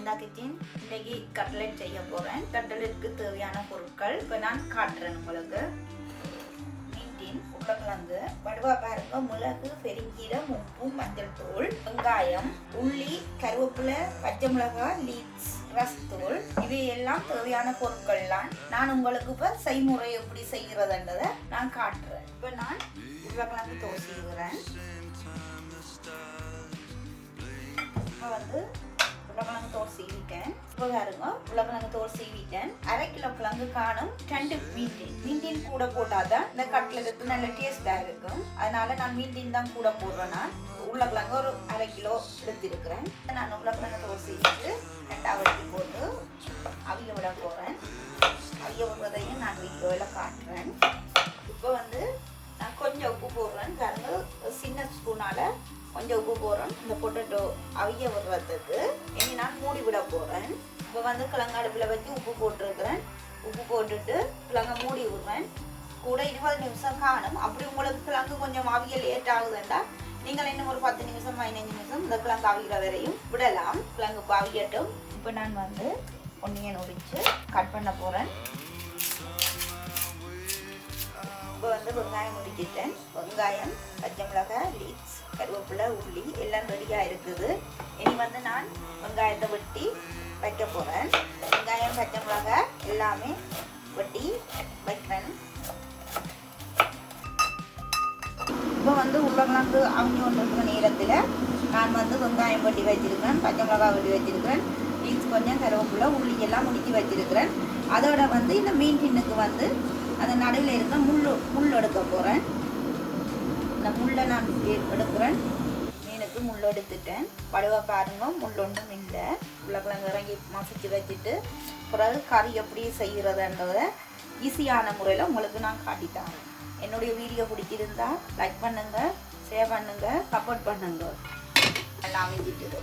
வந்தா கிச்சன். இன்னைக்கு கட்லெட் செய்ய போறேன். கட்லெட்டுக்கு தேவையான பொருட்கள் இப்போ நான் காட்டுறேன் உங்களுக்கு. மீட்டின் உருளைக்கிழங்கு, வடுவா பாருங்க, மிளகு, பெருஞ்சீரகம், உப்பு, மஞ்சள் தூள், வெங்காயம், உள்ளி, கருவேப்பிலை, பச்சை மிளகாய், லீட்ஸ், ரசத்தூள், இவையெல்லாம் தேவையான பொருட்கள்லாம். நான் உங்களுக்கு இப்போ செய்முறை எப்படி செய்கிறதுன்றதை நான் காட்டுறேன். இப்போ நான் உருளைக்கிழங்கு தோசிக்கிறேன். இப்போ உருளைக்கிழங்கு தோல் சீவிட்டேன். இப்போ பாருங்க, உருளைக்கிழங்கு தோல் சீவிட்டேன். 1/2 கிலோ கிழங்கு காணும் 2 மீன்டின் கூட போட்டாதான் இந்த கட்லெட்டுக்கு நல்ல டேஸ்டா இருக்கும். அதனால நான் மீன்டின் தான் கூட போடுறேன். நான் உருளைக்கிழங்கு ஒரு 1/2 கிலோ எடுத்திருக்கிறேன். நான் உருளைக்கிழங்கு தோல் சீவிட்டு 2வது போட்டு அவிய விட போறேன். அவிய விடுறதையும் நான் வீடியோவில் காட்டுறேன். இப்போ நான் கொஞ்சம் உப்பு போடுறேன். பாருங்க, சின்ன ஸ்பூனால கொஞ்சம் உப்பு போடுறேன். இந்த பொட்டேட்டோ அவிய விடுறதுக்கு இனி நான் மூடி விட போகிறேன். இப்போ கிழங்கு அடுப்பில் வச்சு உப்பு போட்டிருக்கிறேன். உப்பு போட்டுட்டு கிழங்க மூடி விடுறேன். கூட 20 நிமிஷம் காணும். அப்படி உங்களுக்கு கிழங்கு கொஞ்சம் அவிய லேட் ஆகுதுண்டா நீங்கள் இன்னும் ஒரு 10 நிமிஷம் 15 நிமிஷம் இந்த கிழங்கு அவிகிற வரையும் விடலாம். கிழங்கு இப்போ அவியட்டும். இப்போ நான் ஒன்னியன் உரித்து கட் பண்ண போகிறேன். இப்போ வெங்காயம் முடிச்சிட்டேன். வெங்காயம், பச்சை மிளகாய், லீட்ஸ், கருவேப்பிலை, உள்ளி எல்லாம் ரெடியாக இருக்குது. இனி நான் வெங்காயத்தை வெட்டி வைக்க போகிறேன். வெங்காயம், பச்சை மிளகாய் எல்லாமே வெட்டி வைக்கிறேன். இப்போ உருளைக்கிழங்கு அவிஞ்சு கொண்டிருக்கிற நேரத்தில் நான் வெங்காயம் வெட்டி வச்சிருக்கிறேன், பச்சை மிளகாய் வெட்டி வச்சிருக்கிறேன், லீட்ஸ் கொஞ்சம், கருவேப்பிலை, உள்ளி எல்லாம் முடிச்சு வச்சிருக்கிறேன். அதோட இந்த மீன் டின்னுக்கு அந்த நடுவில் இருக்க முள் எடுக்க போகிறேன். இந்த முள்ளை நான் எடுக்கிறேன். மீனுக்கு முள் எடுத்துட்டேன். வடுவா பாருங்க, முள் ஒன்றும் இல்லை. உருளைக்கிழங்கு இறங்கி மசிச்சு வச்சுட்டு பிறகு கறி எப்படி செய்கிறதுன்றத ஈஸியான முறையில் உங்களுக்கு நான் காட்டித்தரேன். என்னுடைய வீடியோ பிடிச்சிருந்தா லைக் பண்ணுங்க, ஷேர் பண்ணுங்க, சப்போர்ட் பண்ணுங்க. எல்லாம் அமைஞ்சிட்டுது,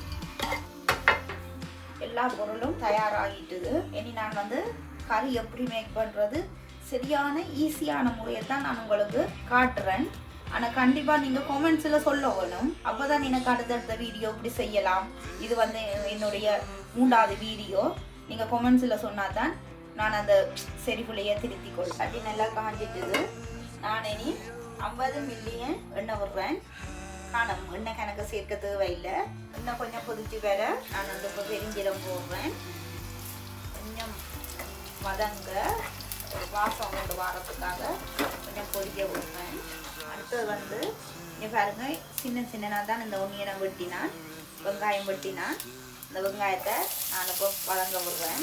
எல்லா பொருளும் தயாராகிட்டுது. இனி நான் கறி எப்படி மேக் பண்ணுறது சரியான ஈஸியான முறையை தான் நான் உங்களுக்கு காட்டுறேன். ஆனால் கண்டிப்பாக நீங்கள் கமெண்ட்ஸில் சொல்ல வேணும். அப்போ தான் எனக்கு அடுத்தடுத்த வீடியோ இப்படி செய்யலாம். இது என்னுடைய 3வது வீடியோ. நீங்கள் கமெண்ட்ஸில் சொன்னால் தான் நான் அந்த செரிப்புலையை திருத்திக்கொள். அப்படி நல்லா காஞ்சிட்டுது. நான் இனி 50 மில்லியன் எண்ணெய் விடுறேன். காணும் எண்ணெய் கணக்கு சேர்க்க தேவையில்லை. இன்னும் கொஞ்சம் கொதிச்சு வர நான் இப்போ பெருஞ்சீரகம் போடுறேன். கொஞ்சம் வதங்க வாசம் கொண்டு வாரத்துக்காக கொஞ்சம் பொரிக்க விடுவேன். அடுத்தது இங்கே பாருங்க, சின்ன சின்னதாக தான் இந்த ஒன்னியனை வெட்டினான், வெங்காயம் வெட்டினான். இந்த வெங்காயத்தை நான் இப்போ வதங்க விடுவேன்.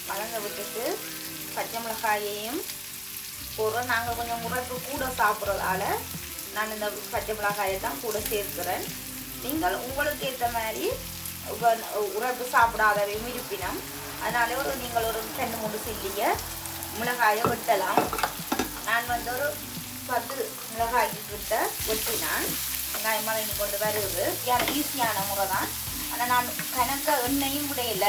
வதங்க விட்டுட்டு பச்சை மிளகாயையும் போடுறோம். நாங்கள் கொஞ்சம் உரைப்பு கூட சாப்பிட்றதால நான் இந்த பச்சை மிளகாயை தான் கூட சேர்க்கிறேன். நீங்கள் உங்களுக்கு ஏற்ற மாதிரி உரைப்பு சாப்பிடாதவையும் இருப்பினும் அதனால நீங்கள் ஒரு 2-3 சில்லிய மிளகாயை வெட்டலாம். நான் ஒரு 10 மிளகாய் கிட்ட வெட்டினான். வெங்காயம் வதங்கி கொண்டு வருது. ஈஸியான முறை தான். ஆனால் நான் கணக்க எண்ணெயும் விடையில.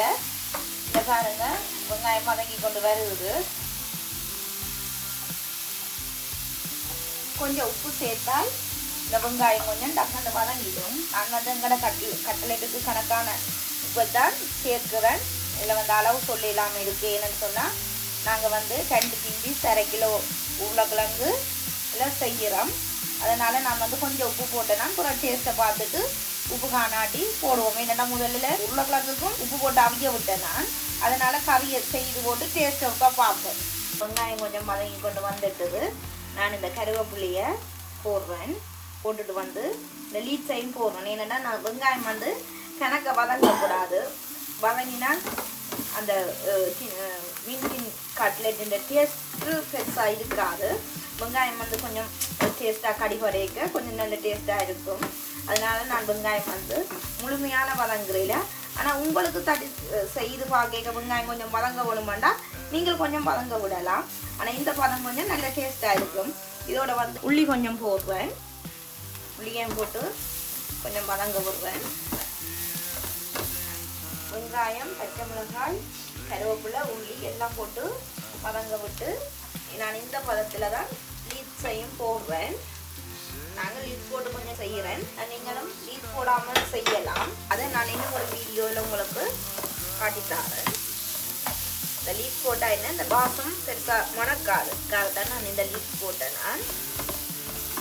இதை பாருங்க, வெங்காயம் வதங்கி கொண்டு வருது. கொஞ்சம் உப்பு சேர்த்தால் இந்த வெங்காயம் கொஞ்சம் டக்குன்னு வதங்கிடும். நான் எங்கட கட்லெட்டுக்கு கணக்கான உப்பை தான் சேர்க்கிறேன். இதில் அளவு சொல்லிடலாமல் இருக்குது. என்னன்னு சொன்னால் நாங்கள் 2 பீஸ் 1/2 கிலோ உருளைக்கிழங்கு எல்லாம் செய்கிறோம். அதனால் நான் கொஞ்சம் உப்பு போட்டேன்னா அப்புறம் டேஸ்ட்டை பார்த்துட்டு உப்பு காணாட்டி போடுவோம். என்னென்னா முதல்ல உருளைக்கிழங்குக்கும் உப்பு போட்டு அவிய விட்டேன் நான். அதனால் கறியை செய்து போட்டு டேஸ்ட்டை பார்ப்பேன். வெங்காயம் கொஞ்சம் வதங்கி கொண்டு வந்துட்டுது. நான் இந்த கருவேப்பிலையை போடுறேன். போட்டுட்டு இந்த லீட்ஸையும் போடுறேன். என்னென்னா நான் வெங்காயம் கணக்க வதங்கக்கூடாது. வதங்கினா அந்த மீன் கட்லெட் டேஸ்ட்டு பெருசாக இருக்காது. வெங்காயம் கொஞ்சம் டேஸ்ட்டாக கடிபடைக்க கொஞ்சம் நல்ல டேஸ்ட்டாக இருக்கும். அதனால நான் வெங்காயம் முழுமையான வதங்குறையில். ஆனால் உங்களுக்கு செய்து பார்க்க வெங்காயம் கொஞ்சம் வதங்க விடுமாண்டா நீங்கள் கொஞ்சம் வதங்க விடலாம். ஆனால் இந்த பதம் கொஞ்சம் நல்ல டேஸ்ட்டாக இருக்கும். இதோட உள்ளி கொஞ்சம் போடுவேன். உள்ளியும் போட்டு கொஞ்சம் வதங்க விடுவேன். வெங்காயம், பச்சை மிளகாய், கருவேப்பிலை, உள்ளி எல்லாம் போட்டு வதங்க விட்டு நான் இந்த பதத்தில் தான் லீட்ஸையும் போடுவேன். நாங்கள் லீஃப் போட்டு கொஞ்சம் செய்கிறேன், நீங்களும் லீஃப் போடாமல் செய்யலாம். அதை நான் இன்னும் ஒரு வீடியோவில் உங்களுக்கு காட்டித்தாரேன். இந்த லீஃப் போட்டால் என்ன, இந்த வாசம் பெருசாக மணக்காது. தான் நான் இந்த லீஃப் போட்டேன். நான்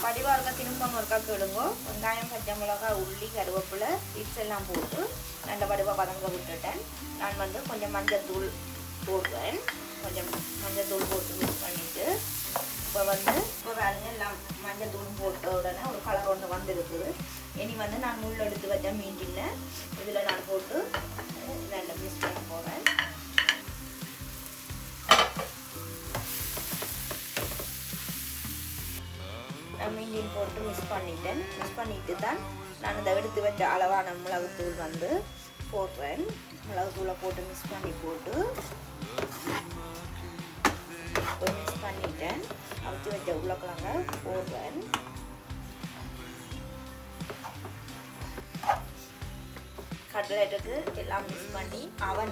படிவாக இருக்க திரும்ப ஒருக்கா கேளுங்கோ. வெங்காயம், பச்சை மிளகா, உள்ளி, கருவேப்பிலை, லீஃப்ஸ் எல்லாம் போட்டு நல்ல வடிவாக வதங்க விட்டுட்டேன். நான் வந்து கொஞ்சம் மஞ்சள் தூள் போடுவேன். கொஞ்சம் மஞ்சள் தூள் போட்டு மிக்ஸ் பண்ணிவிட்டு இப்போ வேலைங்க எல்லாம் மஞ்சள் தூள் போட்ட உடனே ஒரு கலர் ஒன்று வந்துருக்குது. இனி வந்து நான் முள் எடுத்து வச்ச மீட்டில் இதில் நான் போட்டு நல்லா மிக்ஸ் பண்ண போகிறேன். நான் மீண்டின் போட்டு மிக்ஸ் பண்ணிட்டேன். மிக்ஸ் பண்ணிட்டு தான் நான் இந்த எடுத்து வச்ச அளவான மிளகுத்தூள் வந்து போடுறேன். மிளகுத்தூளை போட்டு மிக்ஸ் பண்ணி போட்டு மிக்ஸ் பண்ணிட்டேன். அவிச்சு வச்ச உருளைக்கிழங்க போடுவேன். கட்லெட்டுக்கு எல்லாம் மிக்ஸ் பண்ணி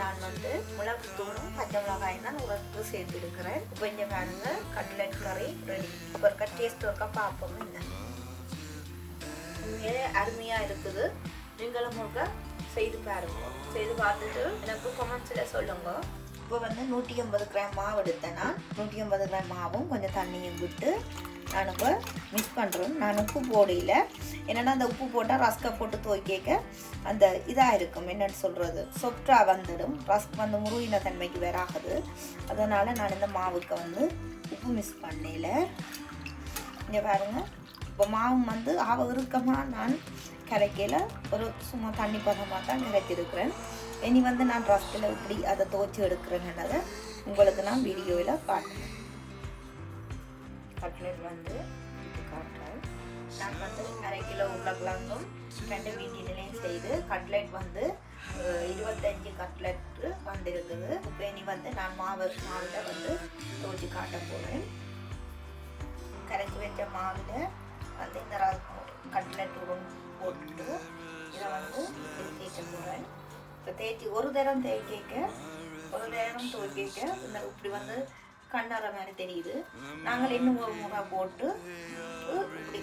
நான் வந்து மிளகுத்தூளும் பச்சை மிளகாயும் தான் உரத்து சேர்த்துருக்கிறேன். இப்போ இங்கே பாருங்க, கட்லெட் கறி ரெடி. இப்போ இருக்க டேஸ்ட் ஒருக்கா பார்ப்போம். இல்லை உண்மையிலே அருமையாக இருக்குது. நீங்களும் முழுக்க செய்து பாருங்க. செய்து பார்த்துட்டு எனக்கு கமெண்ட்ஸில் சொல்லுங்க. இப்போ வந்து 180 கிராம் மாவு எடுத்தேன். நான் 180 கிராம் மாவும் கொஞ்சம் தண்ணியும் விட்டு நான் இப்போ மிக்ஸ் பண்ணுறேன். நான் உப்பு போடையில், என்னென்னா அந்த உப்பு போட்டால் ரஸ்கை போட்டு துவைக்க அந்த இதாக இருக்கும், என்னென்னு சொல்கிறது, சொப்டாக வந்துடும். ரஸ்க் வந்து முருகின தன்மைக்கு வராகுது. அதனால் நான் இந்த மாவுக்கு வந்து உப்பு மிக்ஸ் பண்ணல. இங்கே பாருங்கள், இப்போ மாவு வந்து இறுக்கமாக நான் கரைக்கையில் ஒரு சும்மா தண்ணி பதமாக தான் கரைச்சிருக்கிறேன். இனி வந்து நான் ரஸ்கில் இப்படி அதை துவைச்சி எடுக்கிறேங்கிறத உங்களுக்கு நான் வீடியோவில் காட்டுறேன். கட்லெட் வந்து காட்டுறேன். நான் வந்து 1/2 கிலோ உருளைக்கிழங்கும் 2 வீட்டிலையும் செய்து கட்லெட் வந்து 25 கட்லெட்டு வந்துருக்குது. இப்போ இனி வந்து நான் மாவில் வந்து துவைச்சி காட்ட போகிறேன். கரைச்சி வச்ச மாவில் வந்து இந்த கட்லெட் போட்டு இதை வந்து தேய்க்க போகிறேன். இப்போ தேய்ச்சி ஒரு தரம் தேய்க்க ஒரு நேரம் துவைக்க இந்த இப்படி வந்து கண்ணாற மாதிரி தெரியுது. நாங்கள் இன்னும் ஒரு முறை போட்டு இப்படி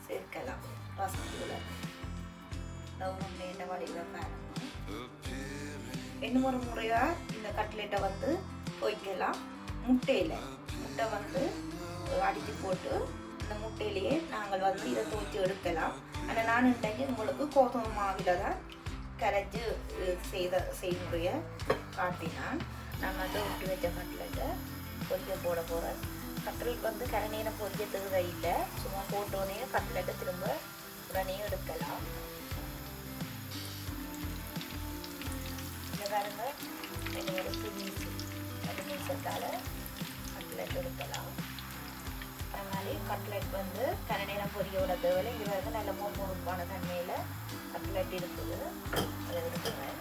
சேர்க்கலாம். ரசத்தில் என்ன வடிவில் பாருங்க. இன்னும் ஒரு முறையாக இந்த கட்லெட்டை வந்து துவைக்கலாம். முட்டை வந்து அடித்து போட்டு இந்த முட்டையிலேயே நாங்கள் வந்து இதை துவைச்சி எடுக்கலாம். ஆனால் நான் இன்றைக்கு உங்களுக்கு கோதுமை மாவில் தான் கரைச்சி செய்முறையை காட்டினான். நான் வந்து ஊட்டி வச்ச கட்லெட்டை பொரிக்க போட போகிறேன். கட்லெட் வந்து கரநீரை பொரிக்க தேவையில்லை. சும்மா போட்டோன்னே கட்லெட்டை திரும்ப உடனே எடுக்கலாம். இந்த பாருங்க, என்னோட நிமிஷத்தால் கட்லெட் எடுக்கலாம். அது மாதிரி கட்லெட் வந்து கரநீரம் பொரியோட தேவையில்லை. இங்கே வந்து நல்ல மொறுப்பான தன்மையில் கட்லெட் இருக்குது. அதை எடுத்துக்கிறேன்.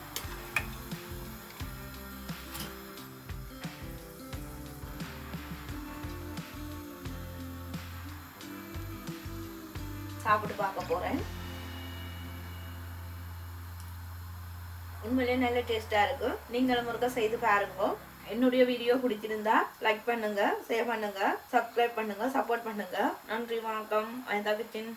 சாப்பிட்டு பார்க்க போகிறேன். உண்மையிலே நல்ல டேஸ்ட்டாக இருக்கும். நீங்களும் ஒருக்கா செய்து பாருங்க. என்னுடைய வீடியோ பிடிச்சிருந்தா லைக் பண்ணுங்க, ஷேர் பண்ணுங்க, சப்ஸ்கிரைப் பண்ணுங்க, சப்போர்ட் பண்ணுங்க. நன்றி, வணக்கம். ஐந்தா கிச்சன்.